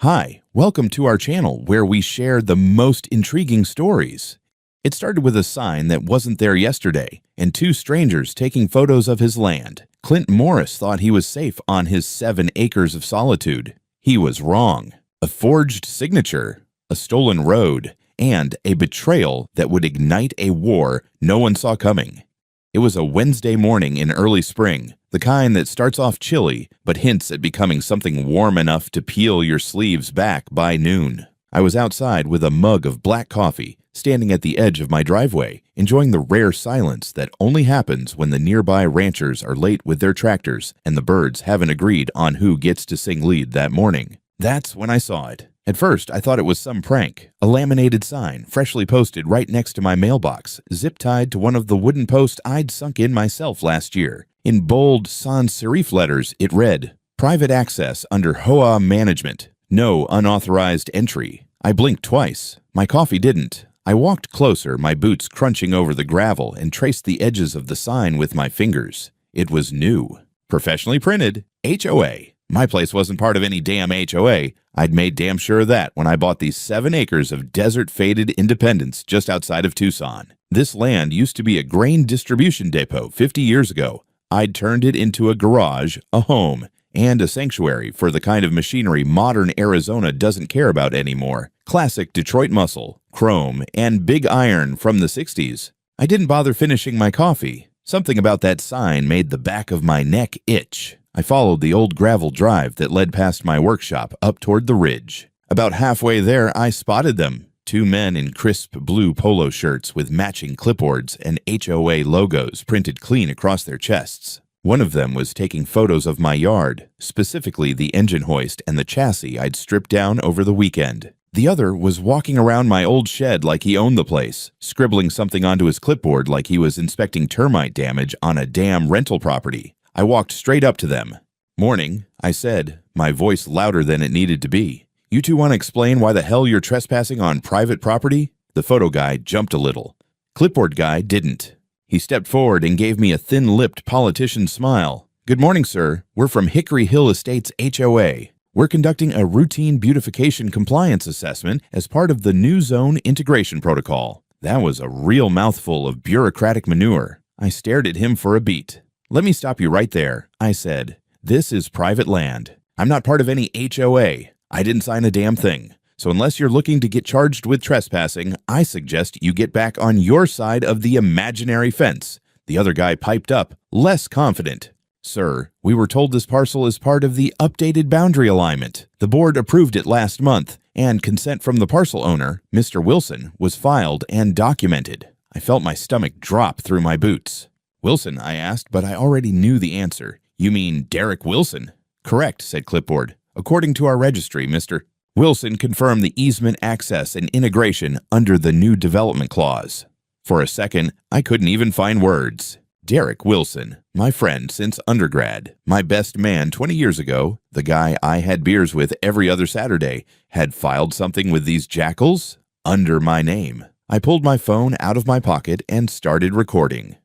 Hi, welcome to our channel where we share the most intriguing stories. It started with a sign that wasn't there yesterday and two strangers taking photos of his land. Clint Morris thought he was safe on his 7 acres of solitude. He was wrong. A forged signature, a stolen road, and a betrayal that would ignite a war no one saw coming. It was a Wednesday morning in early spring, the kind that starts off chilly but hints at becoming something warm enough to peel your sleeves back by noon. I was outside with a mug of black coffee, standing at the edge of my driveway, enjoying the rare silence that only happens when the nearby ranchers are late with their tractors and the birds haven't agreed on who gets to sing lead that morning. That's when I saw it. At first, I thought it was some prank, a laminated sign freshly posted right next to my mailbox, zip-tied to one of the wooden posts I'd sunk in myself last year. In bold sans serif letters, it read, "Private access under HOA management. No unauthorized entry." I blinked twice. My coffee didn't. I walked closer, my boots crunching over the gravel, and traced the edges of the sign with my fingers. It was new. Professionally printed. HOA. My place wasn't part of any damn HOA. I'd made damn sure of that when I bought these 7 acres of desert-faded independence just outside of Tucson. This land used to be a grain distribution depot 50 years ago. I'd turned it into a garage, a home, and a sanctuary for the kind of machinery modern Arizona doesn't care about anymore. Classic Detroit muscle, chrome, and big iron from the 60s. I didn't bother finishing my coffee. Something about that sign made the back of my neck itch. I followed the old gravel drive that led past my workshop up toward the ridge. About halfway there, I spotted them. 2 men in crisp blue polo shirts with matching clipboards and HOA logos printed clean across their chests. One of them was taking photos of my yard, specifically the engine hoist and the chassis I'd stripped down over the weekend. The other was walking around my old shed like he owned the place, scribbling something onto his clipboard like he was inspecting termite damage on a damn rental property. I walked straight up to them. "Morning," I said, my voice louder than it needed to be. "You two want to explain why the hell you're trespassing on private property?" The photo guy jumped a little. Clipboard guy didn't. He stepped forward and gave me a thin-lipped politician smile. "Good morning, sir. We're from Hickory Hill Estates HOA. We're conducting a routine beautification compliance assessment as part of the new zone integration protocol." That was a real mouthful of bureaucratic manure. I stared at him for a beat. "Let me stop you right there," I said. "This is private land. I'm not part of any HOA. I didn't sign a damn thing. So unless you're looking to get charged with trespassing, I suggest you get back on your side of the imaginary fence." The other guy piped up, less confident. "Sir, we were told this parcel is part of the updated boundary alignment. The board approved it last month, and consent from the parcel owner, Mr. Wilson, was filed and documented." I felt my stomach drop through my boots. "Wilson?" I asked, but I already knew the answer. "You mean Derek Wilson?" "Correct," said Clipboard. "According to our registry, Mr. Wilson confirmed the easement access and integration under the new development clause." For a second, I couldn't even find words. Derek Wilson, my friend since undergrad, my best man 20 years ago, the guy I had beers with every other Saturday, had filed something with these jackals under my name. I pulled my phone out of my pocket and started recording.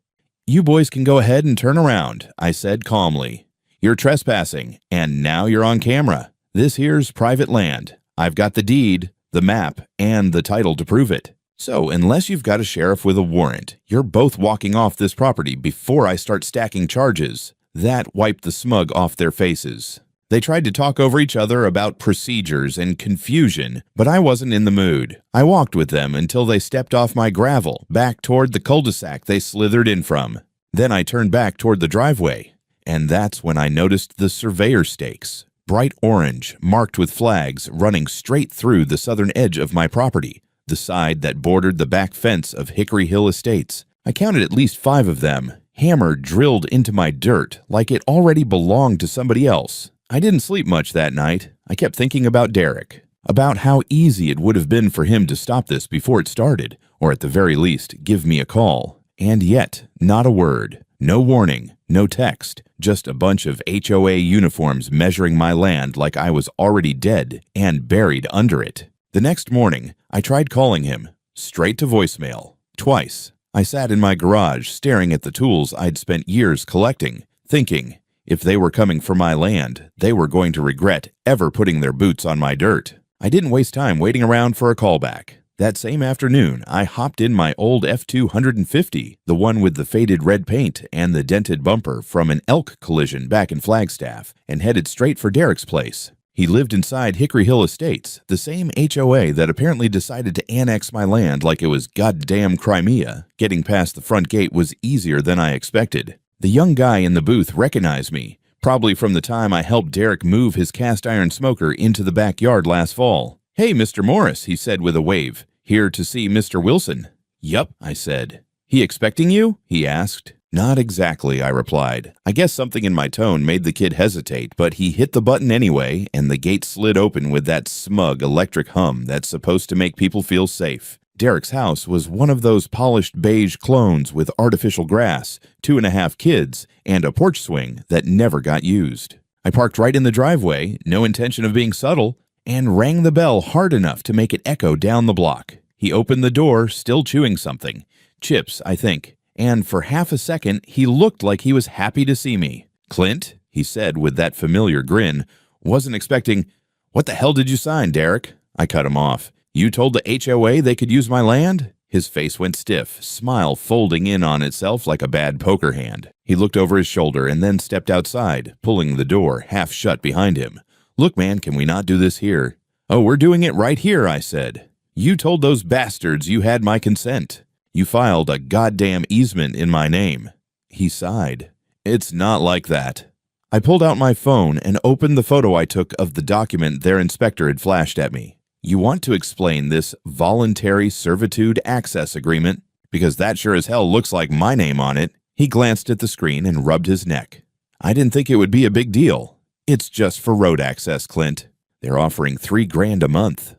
"You boys can go ahead and turn around," I said calmly. "You're trespassing, and now you're on camera. This here's private land. I've got the deed, the map, and the title to prove it. So unless you've got a sheriff with a warrant, you're both walking off this property before I start stacking charges." That wiped the smug off their faces. They tried to talk over each other about procedures and confusion, but I wasn't in the mood. I walked with them until they stepped off my gravel, back toward the cul-de-sac they slithered in from. Then I turned back toward the driveway, and that's when I noticed the surveyor stakes, bright orange, marked with flags, running straight through the southern edge of my property, the side that bordered the back fence of Hickory Hill Estates. I counted at least 5 of them, hammer drilled into my dirt like it already belonged to somebody else. I didn't sleep much that night. I kept thinking about Derek, about how easy it would have been for him to stop this before it started, or at the very least, give me a call. And yet, not a word, no warning, no text, just a bunch of HOA uniforms measuring my land like I was already dead and buried under it. The next morning, I tried calling him, straight to voicemail, twice. I sat in my garage staring at the tools I'd spent years collecting, thinking, If they were coming for my land, they were going to regret ever putting their boots on my dirt. I didn't waste time waiting around for a callback. That same afternoon, I hopped in my old F250, the one with the faded red paint and the dented bumper from an elk collision back in Flagstaff, and headed straight for Derek's place. He lived inside Hickory Hill Estates, the same HOA that apparently decided to annex my land like it was goddamn Crimea. Getting past the front gate was easier than I expected. The young guy in the booth recognized me, probably from the time I helped Derek move his cast iron smoker into the backyard last fall. "Hey, Mr. Morris," he said with a wave. "Here to see Mr. Wilson." "Yup," I said. "He expecting you?" he asked. "Not exactly," I replied. I guess something in my tone made the kid hesitate, but he hit the button anyway, and the gate slid open with that smug electric hum that's supposed to make people feel safe. Derek's house was one of those polished beige clones with artificial grass, 2.5 kids, and a porch swing that never got used. I parked right in the driveway, no intention of being subtle, and rang the bell hard enough to make it echo down the block. He opened the door, still chewing something. Chips, I think. And for half a second, he looked like he was happy to see me. "Clint," he said with that familiar grin. "Wasn't expecting—" "What the hell did you sign, Derek?" I cut him off. "You told the HOA they could use my land?" His face went stiff, smile folding in on itself like a bad poker hand. He looked over his shoulder and then stepped outside, pulling the door half shut behind him. "Look, man, can we not do this here?" "Oh, we're doing it right here," I said. "You told those bastards you had my consent. You filed a goddamn easement in my name." He sighed. "It's not like that." I pulled out my phone and opened the photo I took of the document their inspector had flashed at me. "You want to explain this voluntary servitude access agreement? Because that sure as hell looks like my name on it." He glanced at the screen and rubbed his neck. "I didn't think it would be a big deal. It's just for road access, Clint. They're offering $3,000 a month."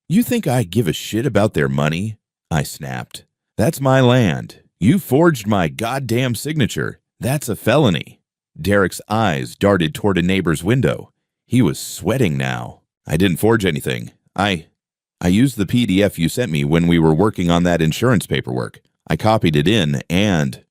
"You think I give a shit about their money?" I snapped. "That's my land. You forged my goddamn signature. That's a felony." Derek's eyes darted toward a neighbor's window. He was sweating now. "I didn't forge anything. I used the PDF you sent me when we were working on that insurance paperwork. I copied it in and—"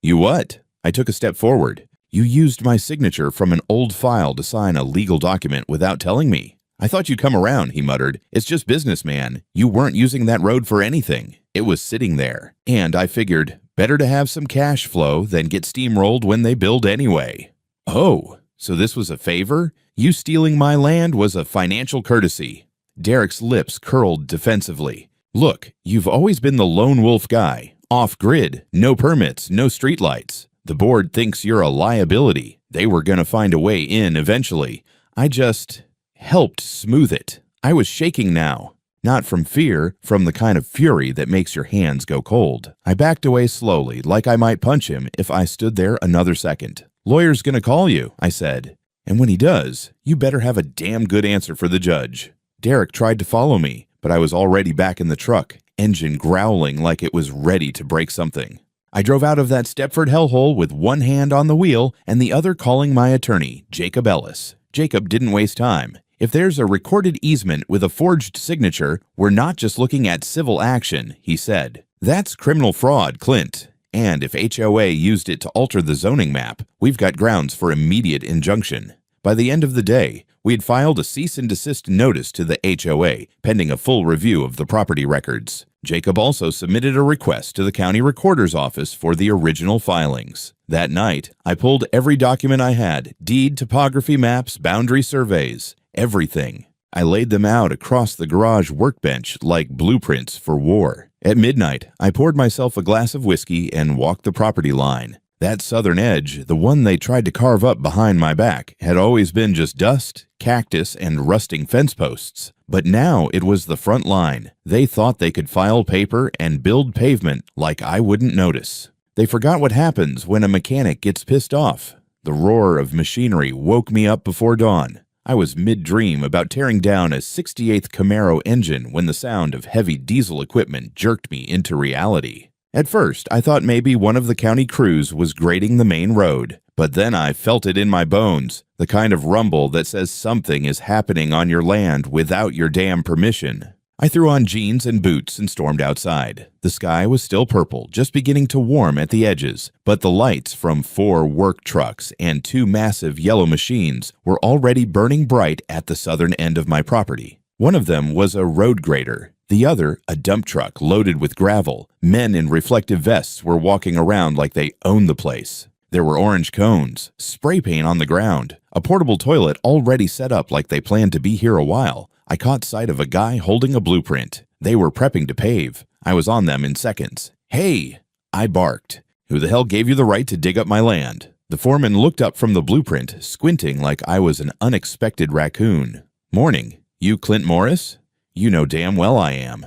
"You what?" I took a step forward. "You used my signature from an old file to sign a legal document without telling me." "I thought you'd come around," he muttered. "It's just business, man. You weren't using that road for anything. It was sitting there. And I figured, better to have some cash flow than get steamrolled when they build anyway." "Oh, so this was a favor? You stealing my land was a financial courtesy." Derek's lips curled defensively. "Look, you've always been the lone wolf guy. Off-grid, no permits, no streetlights. The board thinks you're a liability. They were going to find a way in eventually. I just helped smooth it." I was shaking now. Not from fear, from the kind of fury that makes your hands go cold. I backed away slowly, like I might punch him if I stood there another second. "Lawyer's gonna call you," I said. "And when he does, you better have a damn good answer for the judge." Derek tried to follow me, but I was already back in the truck, engine growling like it was ready to break something. I drove out of that Stepford hellhole with one hand on the wheel and the other calling my attorney, Jacob Ellis. Jacob didn't waste time. "If there's a recorded easement with a forged signature, we're not just looking at civil action," he said. "That's criminal fraud, Clint. And if HOA used it to alter the zoning map, we've got grounds for immediate injunction." By the end of the day, we had filed a cease and desist notice to the HOA, pending a full review of the property records. Jacob also submitted a request to the county recorder's office for the original filings. That night, I pulled every document I had, deed, topography maps, boundary surveys, everything. I laid them out across the garage workbench like blueprints for war. At midnight, I poured myself a glass of whiskey and walked the property line. That southern edge, the one they tried to carve up behind my back, had always been just dust, cactus, and rusting fence posts. But now it was the front line. They thought they could file paper and build pavement like I wouldn't notice. They forgot what happens when a mechanic gets pissed off. The roar of machinery woke me up before dawn. I was mid-dream about tearing down a 68th Camaro engine when the sound of heavy diesel equipment jerked me into reality. At first, I thought maybe one of the county crews was grading the main road, but then I felt it in my bones, the kind of rumble that says something is happening on your land without your damn permission. I threw on jeans and boots and stormed outside. The sky was still purple, just beginning to warm at the edges, but the lights from 4 work trucks and 2 massive yellow machines were already burning bright at the southern end of my property. One of them was a road grader. The other, a dump truck loaded with gravel. Men in reflective vests were walking around like they owned the place. There were orange cones, spray paint on the ground, a portable toilet already set up like they planned to be here a while. I caught sight of a guy holding a blueprint. They were prepping to pave. I was on them in seconds. "Hey!" I barked. "Who the hell gave you the right to dig up my land?" The foreman looked up from the blueprint, squinting like I was an unexpected raccoon. "Morning. You Clint Morris?" "You know damn well I am."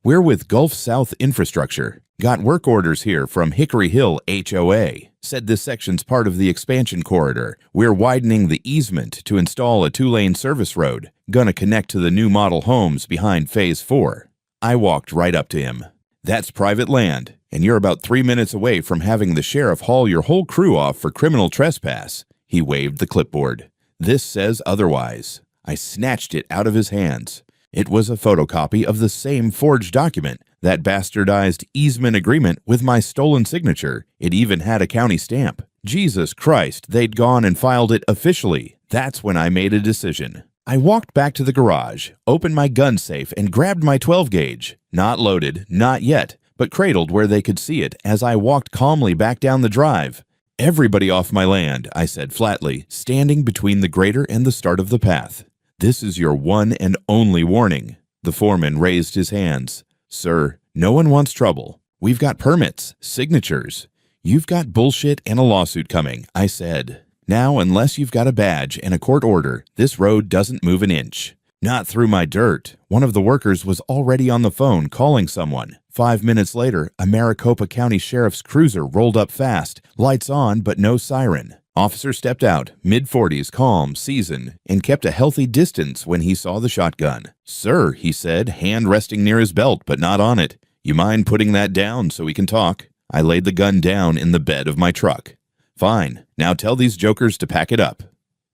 "We're with Gulf South Infrastructure. Got work orders here from Hickory Hill HOA. Said this section's part of the expansion corridor. We're widening the easement to install a 2-lane service road. Gonna connect to the new model homes behind Phase 4. I walked right up to him. "That's private land, and you're about 3 minutes away from having the sheriff haul your whole crew off for criminal trespass." He waved the clipboard. "This says otherwise." I snatched it out of his hands. It was a photocopy of the same forged document, that bastardized easement agreement with my stolen signature. It even had a county stamp. Jesus Christ, they'd gone and filed it officially. That's when I made a decision. I walked back to the garage, opened my gun safe, and grabbed my 12-gauge. Not loaded, not yet, but cradled where they could see it as I walked calmly back down the drive. "Everybody off my land," I said flatly, standing between the grader and the start of the path. "This is your one and only warning." The foreman raised his hands. "Sir, no one wants trouble. We've got permits, signatures. You've got bullshit and a lawsuit coming," I said. "Now, unless you've got a badge and a court order, this road doesn't move an inch." "Not through my dirt." One of the workers was already on the phone calling someone. 5 minutes later, a Maricopa County Sheriff's cruiser rolled up fast, lights on but no siren. Officer stepped out, mid-40s, calm, seasoned, and kept a healthy distance when he saw the shotgun. "Sir," he said, hand resting near his belt but not on it. "You mind putting that down so we can talk?" I laid the gun down in the bed of my truck. "Fine. Now tell these jokers to pack it up."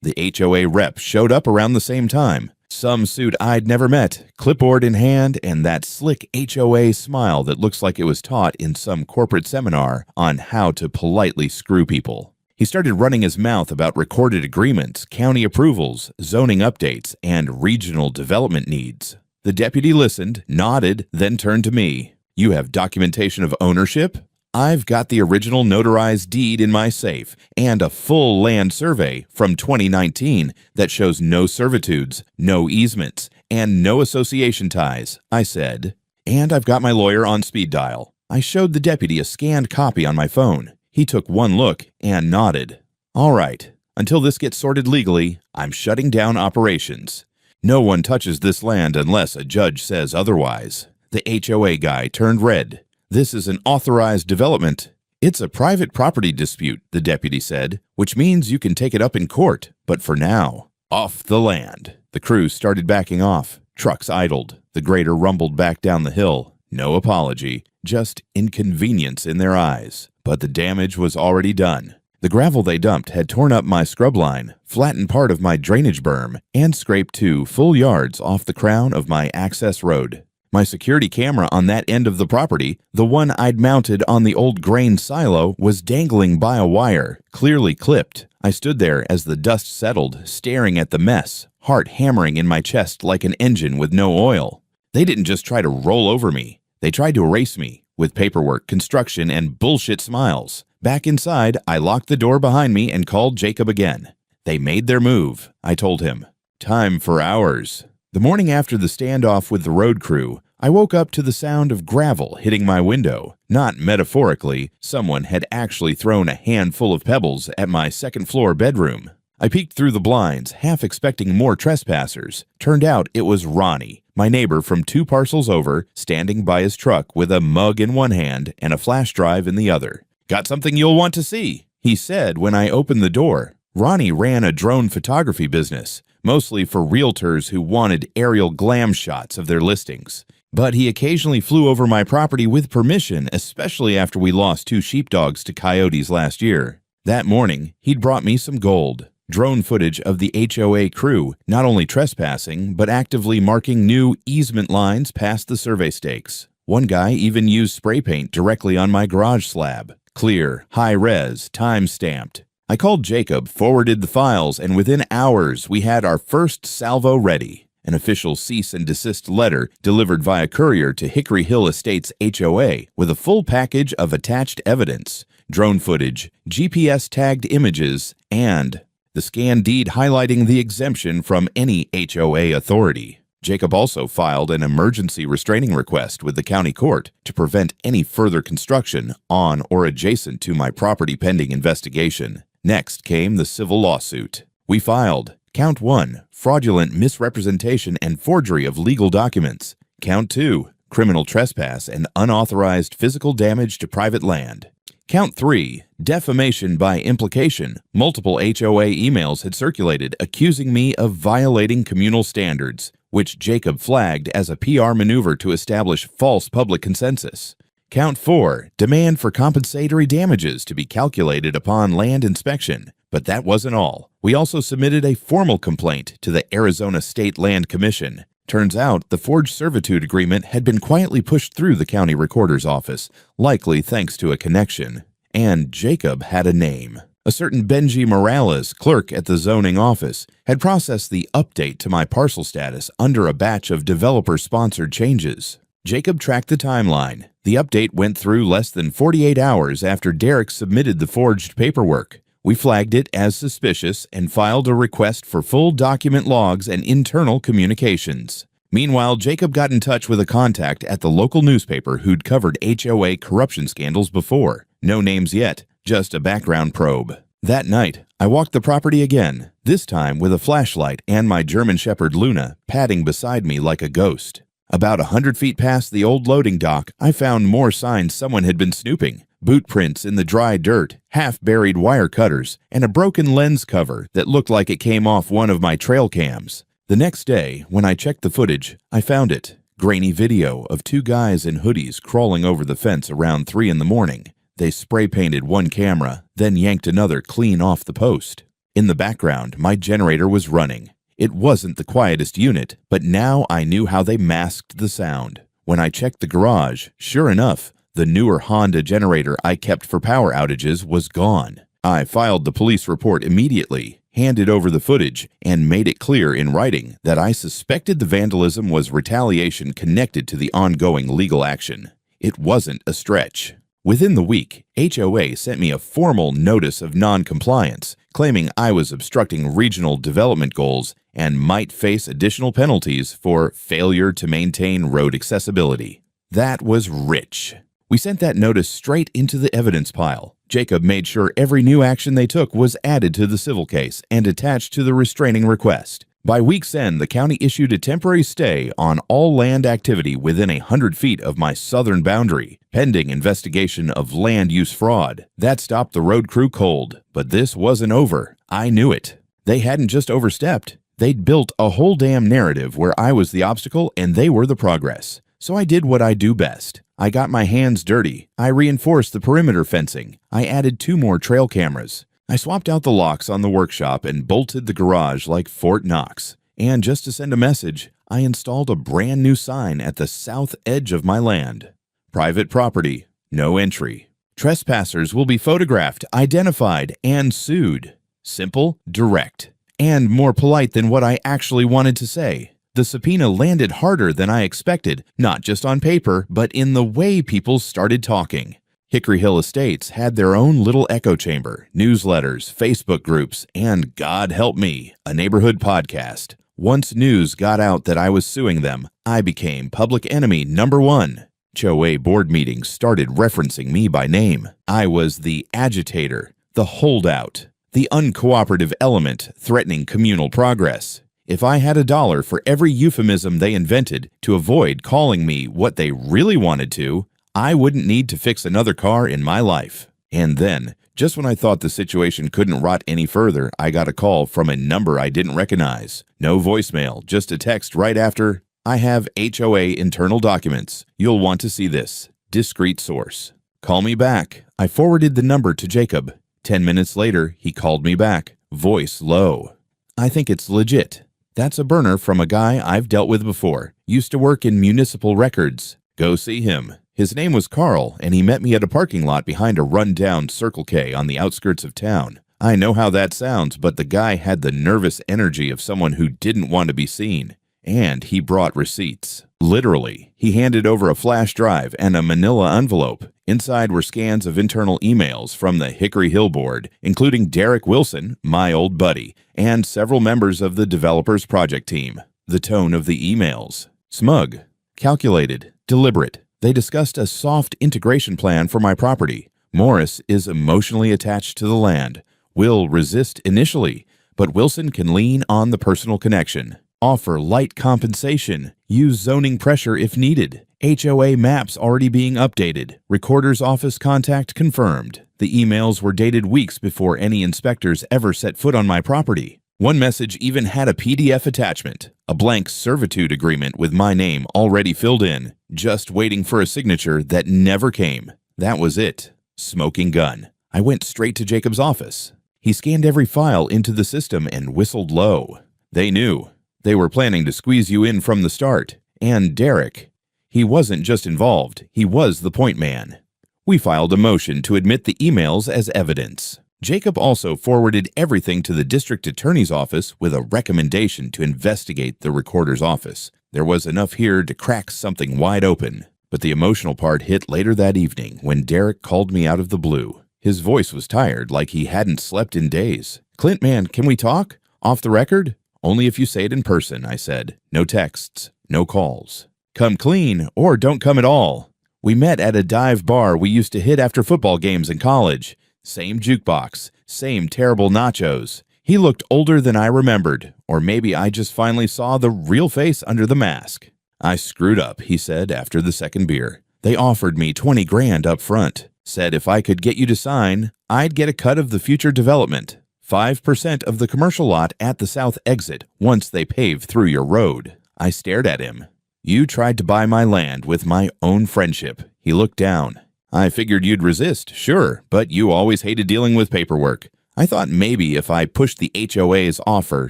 The HOA rep showed up around the same time. Some suit I'd never met, clipboard in hand, and that slick HOA smile that looks like it was taught in some corporate seminar on how to politely screw people. He started running his mouth about recorded agreements, county approvals, zoning updates, and regional development needs. The deputy listened, nodded, then turned to me. "You have documentation of ownership?" "I've got the original notarized deed in my safe and a full land survey from 2019 that shows no servitudes, no easements, and no association ties," I said. "And I've got my lawyer on speed dial." I showed the deputy a scanned copy on my phone. He took one look and nodded. "All right. Until this gets sorted legally, I'm shutting down operations. No one touches this land unless a judge says otherwise." The HOA guy turned red. "This is an authorized development." "It's a private property dispute," the deputy said, "which means you can take it up in court. But for now, off the land." The crew started backing off. Trucks idled. The grader rumbled back down the hill. No apology, just inconvenience in their eyes. But the damage was already done. The gravel they dumped had torn up my scrub line, flattened part of my drainage berm, and scraped 2 full yards off the crown of my access road. My security camera on that end of the property, the one I'd mounted on the old grain silo, was dangling by a wire, clearly clipped. I stood there as the dust settled, staring at the mess, heart hammering in my chest like an engine with no oil. They didn't just try to roll over me. They tried to erase me, with paperwork, construction, and bullshit smiles. Back inside, I locked the door behind me and called Jacob again. They made their move, I told him. Time for ours. The morning after the standoff with the road crew, I woke up to the sound of gravel hitting my window. Not metaphorically, someone had actually thrown a handful of pebbles at my second-floor bedroom. I peeked through the blinds, half expecting more trespassers. Turned out it was Ronnie, my neighbor from 2 parcels over, standing by his truck with a mug in one hand and a flash drive in the other. "Got something you'll want to see," he said when I opened the door. Ronnie ran a drone photography business, mostly for realtors who wanted aerial glam shots of their listings. But he occasionally flew over my property with permission, especially after we lost 2 sheepdogs to coyotes last year. That morning, he'd brought me some gold. Drone footage of the HOA crew not only trespassing, but actively marking new easement lines past the survey stakes. One guy even used spray paint directly on my garage slab. Clear, high-res, time-stamped. I called Jacob, forwarded the files, and within hours we had our first salvo ready. An official cease and desist letter delivered via courier to Hickory Hill Estates HOA with a full package of attached evidence, drone footage, GPS-tagged images, and the scan deed highlighting the exemption from any HOA authority. Jacob also filed an emergency restraining request with the county court to prevent any further construction on or adjacent to my property pending investigation. Next came the civil lawsuit. We filed Count 1, fraudulent misrepresentation and forgery of legal documents. Count 2, criminal trespass and unauthorized physical damage to private land. Count 3, defamation by implication. Multiple HOA emails had circulated accusing me of violating communal standards, which Jacob flagged as a PR maneuver to establish false public consensus. Count 4, demand for compensatory damages to be calculated upon land inspection. But that wasn't all. We also submitted a formal complaint to the Arizona State Land Commission. Turns out the forged servitude agreement had been quietly pushed through the county recorder's office, likely thanks to a connection. And Jacob had a name. A certain Benji Morales, clerk at the zoning office, had processed the update to my parcel status under a batch of developer-sponsored changes. Jacob tracked the timeline. The update went through less than 48 hours after Derek submitted the forged paperwork. We flagged it as suspicious and filed a request for full document logs and internal communications. Meanwhile, Jacob got in touch with a contact at the local newspaper who'd covered HOA corruption scandals before. No names yet, just a background probe. That night, I walked the property again, this time with a flashlight and my German Shepherd Luna padding beside me like a ghost. About 100 feet past the old loading dock, I found more signs someone had been snooping. Boot prints in the dry dirt, half-buried wire cutters, and a broken lens cover that looked like it came off one of my trail cams. The next day, when I checked the footage, I found it. Grainy video of two guys in hoodies crawling over the fence around 3 in the morning. They spray-painted one camera, then yanked another clean off the post. In the background, my generator was running. It wasn't the quietest unit, but now I knew how they masked the sound. When I checked the garage, sure enough, the newer Honda generator I kept for power outages was gone. I filed the police report immediately, handed over the footage, and made it clear in writing that I suspected the vandalism was retaliation connected to the ongoing legal action. It wasn't a stretch. Within the week, HOA sent me a formal notice of non-compliance, claiming I was obstructing regional development goals and might face additional penalties for failure to maintain road accessibility. That was rich. We sent that notice straight into the evidence pile. Jacob made sure every new action they took was added to the civil case and attached to the restraining request. By week's end, the county issued a temporary stay on all land activity within 100 feet of my southern boundary, pending investigation of land use fraud. That stopped the road crew cold, but this wasn't over. I knew it. They hadn't just overstepped. They'd built a whole damn narrative where I was the obstacle and they were the progress. So I did what I do best. I got my hands dirty. I reinforced the perimeter fencing. I added 2 more trail cameras. I swapped out the locks on the workshop and bolted the garage like Fort Knox. And just to send a message, I installed a brand new sign at the south edge of my land. Private property, no entry. Trespassers will be photographed, identified, and sued. Simple, direct, and more polite than what I actually wanted to say. The subpoena landed harder than I expected, not just on paper, but in the way people started talking. Hickory Hill Estates had their own little echo chamber, newsletters, Facebook groups, and, God help me, a neighborhood podcast. Once news got out that I was suing them, I became public enemy number 1. HOA board meetings started referencing me by name. I was the agitator, the holdout, the uncooperative element threatening communal progress. If I had $1 for every euphemism they invented to avoid calling me what they really wanted to, I wouldn't need to fix another car in my life. And then, just when I thought the situation couldn't rot any further, I got a call from a number I didn't recognize. No voicemail, just a text right after, "I have HOA internal documents. You'll want to see this. Discreet source. Call me back." I forwarded the number to Jacob. 10 minutes later, he called me back. Voice low. I think it's legit. That's a burner from a guy I've dealt with before. Used to work in municipal records. Go see him. His name was Carl, and he met me at a parking lot behind a run-down Circle K on the outskirts of town. I know how that sounds, but the guy had the nervous energy of someone who didn't want to be seen. And he brought receipts. Literally, he handed over a flash drive and a manila envelope. Inside were scans of internal emails from the Hickory Hill board, including Derek Wilson, my old buddy, and several members of the developers project team. The tone of the emails: smug, calculated, deliberate. They discussed a soft integration plan for my property. Morris is emotionally attached to the land, will resist initially, but Wilson can lean on the personal connection. Offer light compensation. Use zoning pressure if needed. HOA maps already being updated. Recorder's office contact confirmed. The emails were dated weeks before any inspectors ever set foot on my property. One message even had a PDF attachment, a blank servitude agreement with my name already filled in, just waiting for a signature that never came. That was it. Smoking gun. I went straight to Jacob's office. He scanned every file into the system and whistled low. They knew. They were planning to squeeze you in from the start. And Derek. He wasn't just involved, he was the point man. We filed a motion to admit the emails as evidence. Jacob also forwarded everything to the district attorney's office with a recommendation to investigate the recorder's office. There was enough here to crack something wide open. But the emotional part hit later that evening when Derek called me out of the blue. His voice was tired, like he hadn't slept in days. "Clint, man, can we talk? Off the record?" "Only if you say it in person," I said. "No texts, no calls. Come clean or don't come at all." We met at a dive bar we used to hit after football games in college. Same jukebox, same terrible nachos. He looked older than I remembered, or maybe I just finally saw the real face under the mask. "I screwed up," he said after the second beer. "They offered me 20 grand up front. Said if I could get you to sign, I'd get a cut of the future development. 5% of the commercial lot at the south exit once they pave through your road." I stared at him. "You tried to buy my land with my own friendship." He looked down. "I figured you'd resist, sure, but you always hated dealing with paperwork. I thought maybe if I pushed the HOA's offer,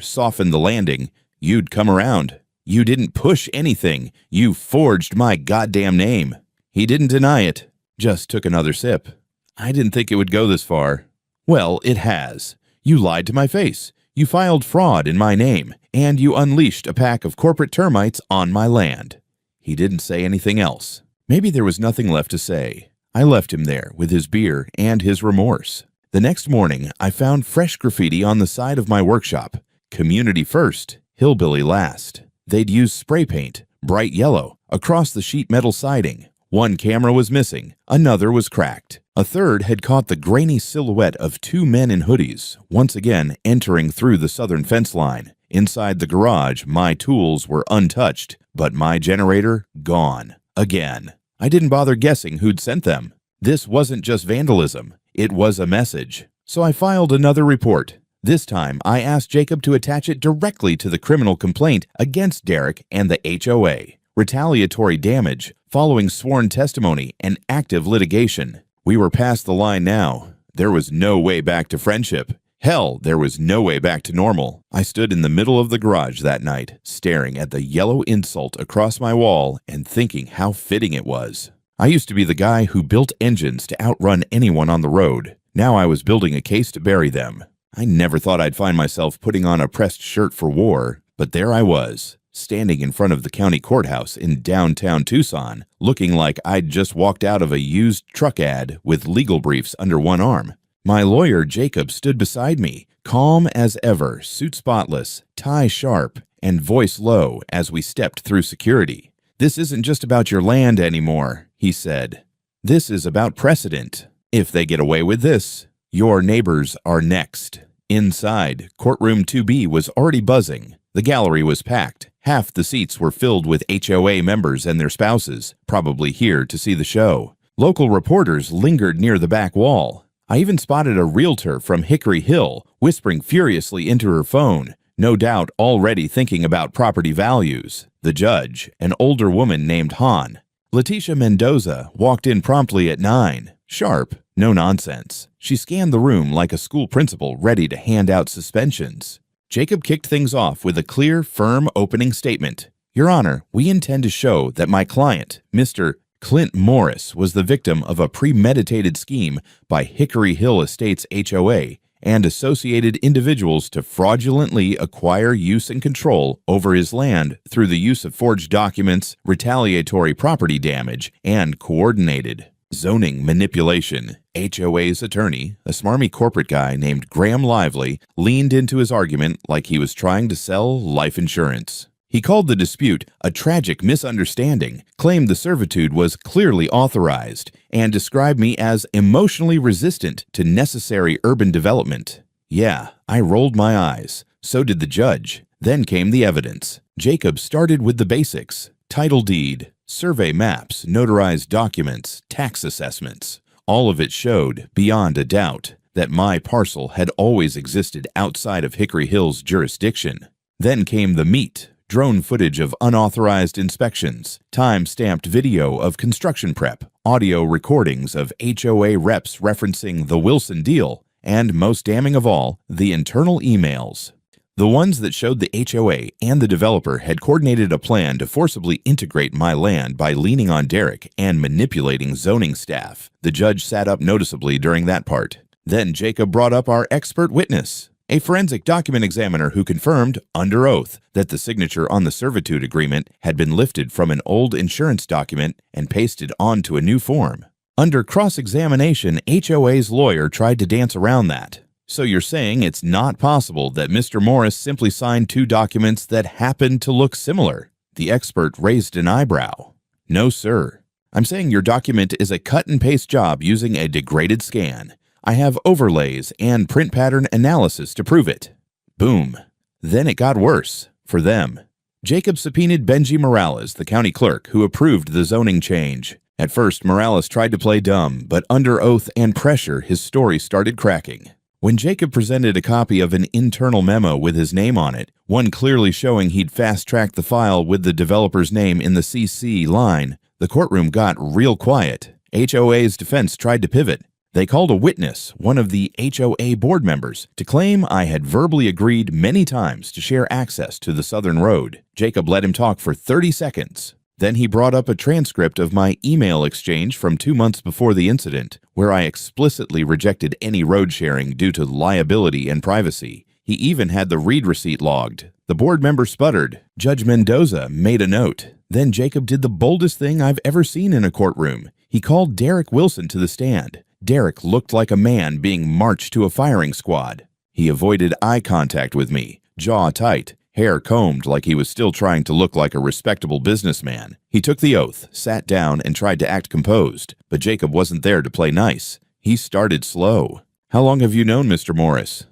softened the landing, you'd come around. You didn't push anything. You forged my goddamn name." He didn't deny it, just took another sip. "I didn't think it would go this far." "Well, it has. You lied to my face. You filed fraud in my name, and you unleashed a pack of corporate termites on my land." He didn't say anything else. Maybe there was nothing left to say. I left him there with his beer and his remorse. The next morning, I found fresh graffiti on the side of my workshop. "Community first, hillbilly last." They'd used spray paint, bright yellow, across the sheet metal siding. One camera was missing, another was cracked. A third had caught the grainy silhouette of two men in hoodies, once again entering through the southern fence line. Inside the garage, my tools were untouched, but my generator gone. Again. I didn't bother guessing who'd sent them. This wasn't just vandalism, it was a message. So I filed another report. This time, I asked Jacob to attach it directly to the criminal complaint against Derek and the HOA. Retaliatory damage, following sworn testimony and active litigation. We were past the line now. There was no way back to friendship. Hell, there was no way back to normal. I stood in the middle of the garage that night, staring at the yellow insult across my wall and thinking how fitting it was. I used to be the guy who built engines to outrun anyone on the road. Now I was building a case to bury them. I never thought I'd find myself putting on a pressed shirt for war, but there I was, standing in front of the county courthouse in downtown Tucson, looking like I'd just walked out of a used truck ad with legal briefs under one arm. My lawyer, Jacob, stood beside me, calm as ever, suit spotless, tie sharp, and voice low as we stepped through security. "This isn't just about your land anymore," he said. "This is about precedent. If they get away with this, your neighbors are next." Inside, courtroom 2B was already buzzing. The gallery was packed. Half the seats were filled with HOA members and their spouses, probably here to see the show. Local reporters lingered near the back wall. I even spotted a realtor from Hickory Hill whispering furiously into her phone, no doubt already thinking about property values. The judge, an older woman named Han. Leticia Mendoza walked in promptly at 9. Sharp, no nonsense. She scanned the room like a school principal ready to hand out suspensions. Jacob kicked things off with a clear, firm opening statement. Your Honor, we intend to show that my client, Mr. Clint Morris, was the victim of a premeditated scheme by Hickory Hill Estates HOA and associated individuals to fraudulently acquire use and control over his land through the use of forged documents, retaliatory property damage, and coordinated zoning manipulation. HOA's attorney, a smarmy corporate guy named Graham Lively, leaned into his argument like he was trying to sell life insurance. He called the dispute a tragic misunderstanding, claimed the servitude was clearly authorized, and described me as emotionally resistant to necessary urban development. Yeah, I rolled my eyes. So did the judge. Then came the evidence. Jacob started with the basics: title deed, survey maps, notarized documents, tax assessments. All of it showed, beyond a doubt, that my parcel had always existed outside of Hickory Hill's jurisdiction. Then came the meat: drone footage of unauthorized inspections, time-stamped video of construction prep, audio recordings of HOA reps referencing the Wilson deal, and most damning of all, the internal emails. The ones that showed the HOA and the developer had coordinated a plan to forcibly integrate my land by leaning on Derek and manipulating zoning staff. The judge sat up noticeably during that part. Then Jacob brought up our expert witness, a forensic document examiner who confirmed, under oath, that the signature on the servitude agreement had been lifted from an old insurance document and pasted onto a new form. Under cross-examination, HOA's lawyer tried to dance around that. So you're saying it's not possible that Mr. Morris simply signed two documents that happened to look similar? The expert raised an eyebrow. No, sir. I'm saying your document is a cut-and-paste job using a degraded scan. I have overlays and print pattern analysis to prove it. Boom. Then it got worse, for them. Jacob subpoenaed Benji Morales, the county clerk, who approved the zoning change. At first, Morales tried to play dumb, but under oath and pressure, his story started cracking. When Jacob presented a copy of an internal memo with his name on it, one clearly showing he'd fast-tracked the file with the developer's name in the CC line, the courtroom got real quiet. HOA's defense tried to pivot. They called a witness, one of the HOA board members, to claim I had verbally agreed many times to share access to the southern road. Jacob let him talk for 30 seconds. Then he brought up a transcript of my email exchange from 2 months before the incident, where I explicitly rejected any road sharing due to liability and privacy. He even had the read receipt logged. The board member sputtered. Judge Mendoza made a note. Then Jacob did the boldest thing I've ever seen in a courtroom. He called Derek Wilson to the stand. Derek looked like a man being marched to a firing squad. He avoided eye contact with me, jaw tight, hair combed like he was still trying to look like a respectable businessman. He took the oath, sat down, and tried to act composed, but Jacob wasn't there to play nice. He started slow. How long have you known Mr. Morris?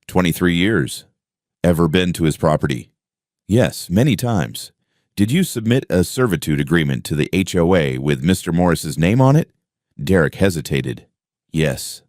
23 years. Ever been to his property? Yes, many times. Did you submit a servitude agreement to the HOA with Mr. Morris's name on it? Derek hesitated. Yes.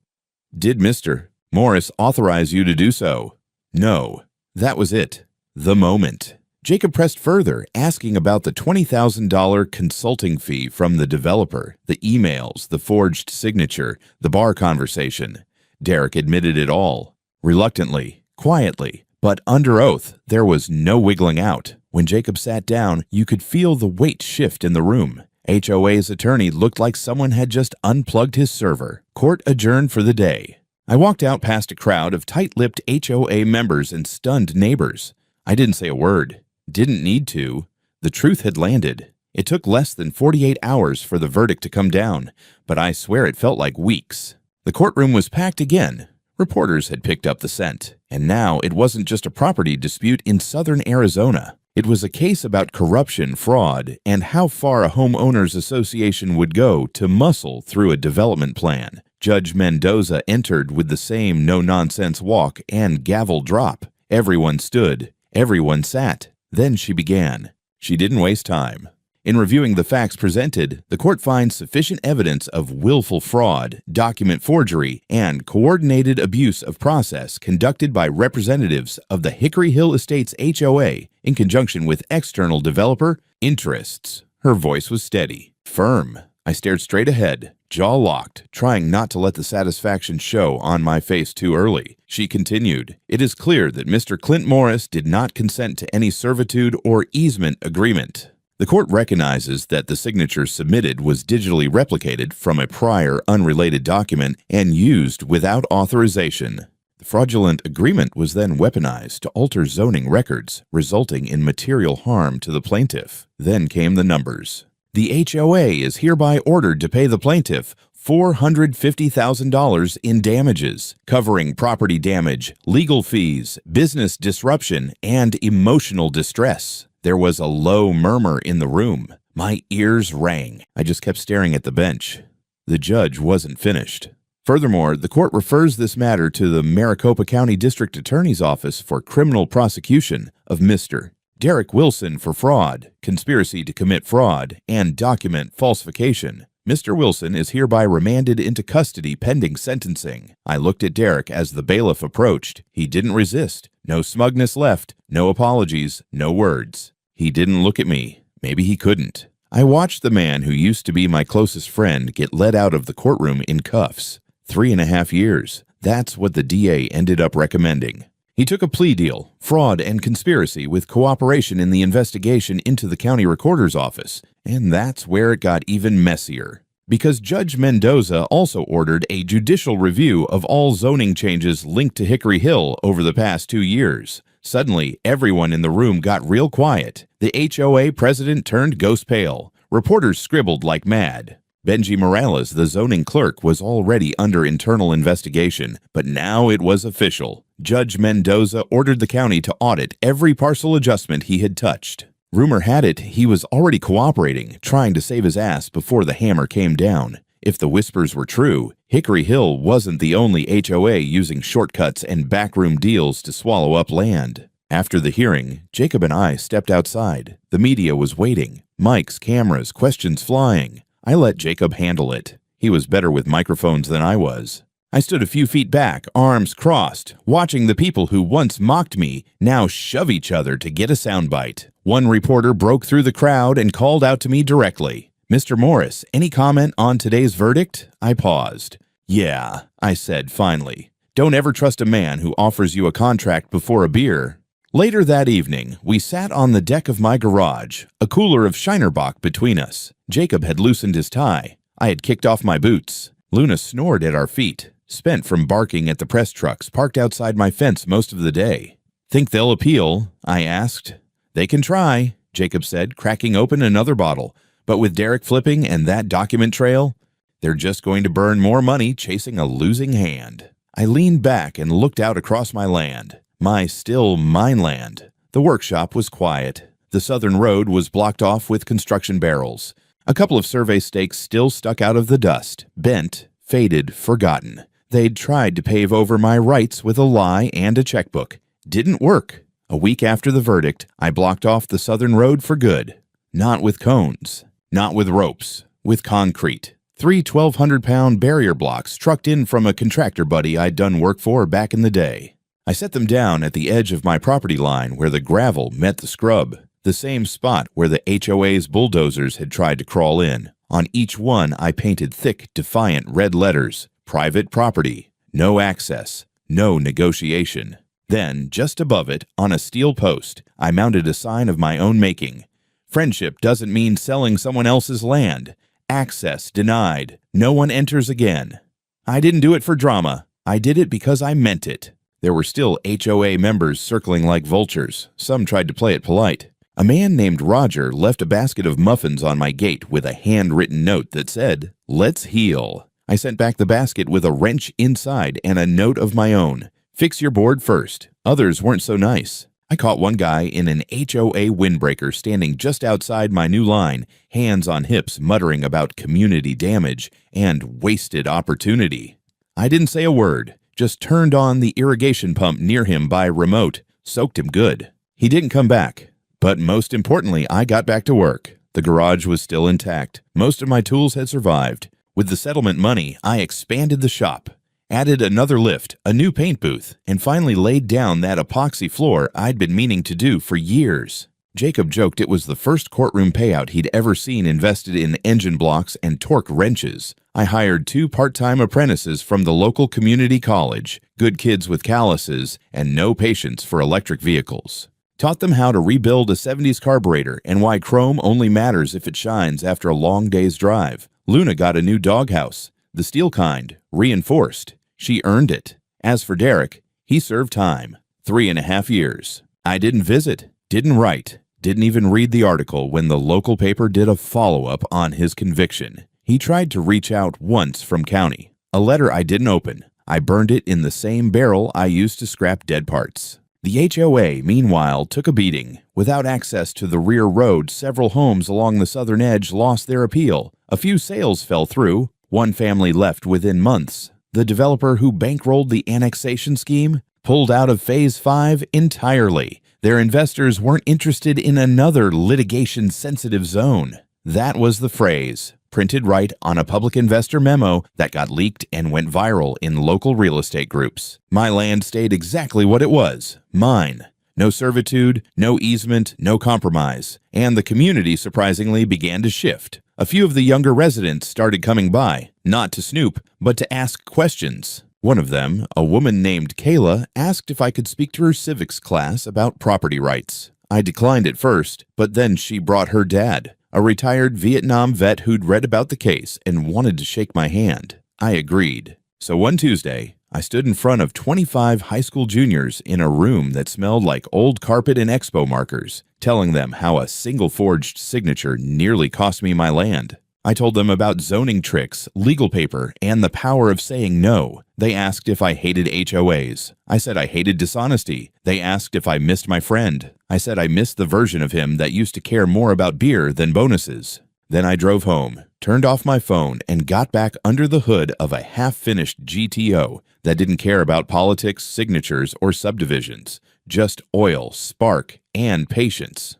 Did Mr. Morris authorize you to do so? No. That was it. The moment. Jacob pressed further, asking about the $20,000 consulting fee from the developer, the emails, the forged signature, the bar conversation. Derek admitted it all. Reluctantly, quietly, but under oath, there was no wiggling out. When Jacob sat down, you could feel the weight shift in the room. HOA's attorney looked like someone had just unplugged his server. Court adjourned for the day. I walked out past a crowd of tight-lipped HOA members and stunned neighbors. I didn't say a word. Didn't need to. The truth had landed. It took less than 48 hours for the verdict to come down, but I swear it felt like weeks. The courtroom was packed again. Reporters had picked up the scent, and now it wasn't just a property dispute in southern Arizona. It was a case about corruption, fraud, and how far a homeowners association would go to muscle through a development plan. Judge Mendoza entered with the same no-nonsense walk and gavel drop. Everyone stood. Everyone sat. Then she began. She didn't waste time. In reviewing the facts presented, the court finds sufficient evidence of willful fraud, document forgery, and coordinated abuse of process conducted by representatives of the Hickory Hill Estates HOA in conjunction with external developer interests. Her voice was steady, firm. I stared straight ahead. Jaw locked, trying not to let the satisfaction show on my face too early. She continued, "It is clear that Mr. Clint Morris did not consent to any servitude or easement agreement." The court recognizes that the signature submitted was digitally replicated from a prior unrelated document and used without authorization. The fraudulent agreement was then weaponized to alter zoning records, resulting in material harm to the plaintiff. Then came the numbers. The HOA is hereby ordered to pay the plaintiff $450,000 in damages, covering property damage, legal fees, business disruption, and emotional distress. There was a low murmur in the room. My ears rang. I just kept staring at the bench. The judge wasn't finished. Furthermore, the court refers this matter to the Maricopa County District Attorney's Office for criminal prosecution of Mr. Derek Wilson for fraud, conspiracy to commit fraud, and document falsification. Mr. Wilson is hereby remanded into custody pending sentencing. I looked at Derek as the bailiff approached. He didn't resist. No smugness left. No apologies. No words. He didn't look at me. Maybe he couldn't. I watched the man who used to be my closest friend get led out of the courtroom in cuffs. 3.5 years. That's what the DA ended up recommending. He took a plea deal, fraud and conspiracy with cooperation in the investigation into the county recorder's office, and that's where it got even messier. Because Judge Mendoza also ordered a judicial review of all zoning changes linked to Hickory Hill over the past 2 years. Suddenly, everyone in the room got real quiet. The HOA president turned ghost pale. Reporters scribbled like mad. Benji Morales, the zoning clerk, was already under internal investigation, but now it was official. Judge Mendoza ordered the county to audit every parcel adjustment he had touched. Rumor had it he was already cooperating, trying to save his ass before the hammer came down. If the whispers were true, Hickory Hill wasn't the only HOA using shortcuts and backroom deals to swallow up land. After the hearing, Jacob and I stepped outside. The media was waiting. Mics, cameras, questions flying. I let Jacob handle it. He was better with microphones than I was. I stood a few feet back, arms crossed, watching the people who once mocked me now shove each other to get a soundbite. One reporter broke through the crowd and called out to me directly. "Mr. Morris, any comment on today's verdict?" I paused. "Yeah," I said finally. "Don't ever trust a man who offers you a contract before a beer." Later that evening, we sat on the deck of my garage, a cooler of Shinerbach between us. Jacob had loosened his tie. I had kicked off my boots. Luna snored at our feet, spent from barking at the press trucks parked outside my fence most of the day. "Think they'll appeal?" I asked. "They can try," Jacob said, cracking open another bottle. "But with Derek flipping and that document trail, they're just going to burn more money chasing a losing hand." I leaned back and looked out across my land. My still mine land. The workshop was quiet. The southern road was blocked off with construction barrels. A couple of survey stakes still stuck out of the dust, bent, faded, forgotten. They'd tried to pave over my rights with a lie and a checkbook. Didn't work. A week after the verdict, I blocked off the southern road for good. Not with cones. Not with ropes. With concrete. 3 1,200-pound barrier blocks trucked in from a contractor buddy I'd done work for back in the day. I set them down at the edge of my property line where the gravel met the scrub, the same spot where the HOA's bulldozers had tried to crawl in. On each one, I painted thick, defiant red letters: private property, no access, no negotiation. Then, just above it, on a steel post, I mounted a sign of my own making. Friendship doesn't mean selling someone else's land. Access denied. No one enters again. I didn't do it for drama. I did it because I meant it. There were still HOA members circling like vultures. Some tried to play it polite. A man named Roger left a basket of muffins on my gate with a handwritten note that said, "Let's heal." I sent back the basket with a wrench inside and a note of my own. "Fix your board first." Others weren't so nice. I caught one guy in an HOA windbreaker standing just outside my new line, hands on hips muttering about community damage and wasted opportunity. I didn't say a word. Just turned on the irrigation pump near him by remote, soaked him good. He didn't come back. But most importantly, I got back to work. The garage was still intact. Most of my tools had survived. With the settlement money, I expanded the shop, added another lift, a new paint booth, and finally laid down that epoxy floor I'd been meaning to do for years. Jacob joked it was the first courtroom payout he'd ever seen invested in engine blocks and torque wrenches. I hired 2 part-time apprentices from the local community college, good kids with calluses, and no patience for electric vehicles. Taught them how to rebuild a 70s carburetor and why chrome only matters if it shines after a long day's drive. Luna got a new doghouse, the steel kind, reinforced. She earned it. As for Derek, he served time, 3.5 years. I didn't visit, didn't write, didn't even read the article when the local paper did a follow-up on his conviction. He tried to reach out once from county. A letter I didn't open. I burned it in the same barrel I used to scrap dead parts. The HOA, meanwhile, took a beating. Without access to the rear road, several homes along the southern edge lost their appeal. A few sales fell through. One family left within months. The developer who bankrolled the annexation scheme pulled out of Phase 5 entirely. Their investors weren't interested in another litigation-sensitive zone. That was the phrase, printed right on a public investor memo that got leaked and went viral in local real estate groups. My land stayed exactly what it was, mine. No servitude, no easement, no compromise. And the community surprisingly began to shift. A few of the younger residents started coming by, not to snoop, but to ask questions. One of them, a woman named Kayla, asked if I could speak to her civics class about property rights. I declined at first, but then she brought her dad, a retired Vietnam vet who'd read about the case and wanted to shake my hand. I agreed. So one Tuesday, I stood in front of 25 high school juniors in a room that smelled like old carpet and expo markers, telling them how a single forged signature nearly cost me my land. I told them about zoning tricks, legal paper, and the power of saying no. They asked if I hated HOAs. I said I hated dishonesty. They asked if I missed my friend. I said I missed the version of him that used to care more about beer than bonuses. Then I drove home, turned off my phone, and got back under the hood of a half-finished GTO that didn't care about politics, signatures, or subdivisions. Just oil, spark, and patience.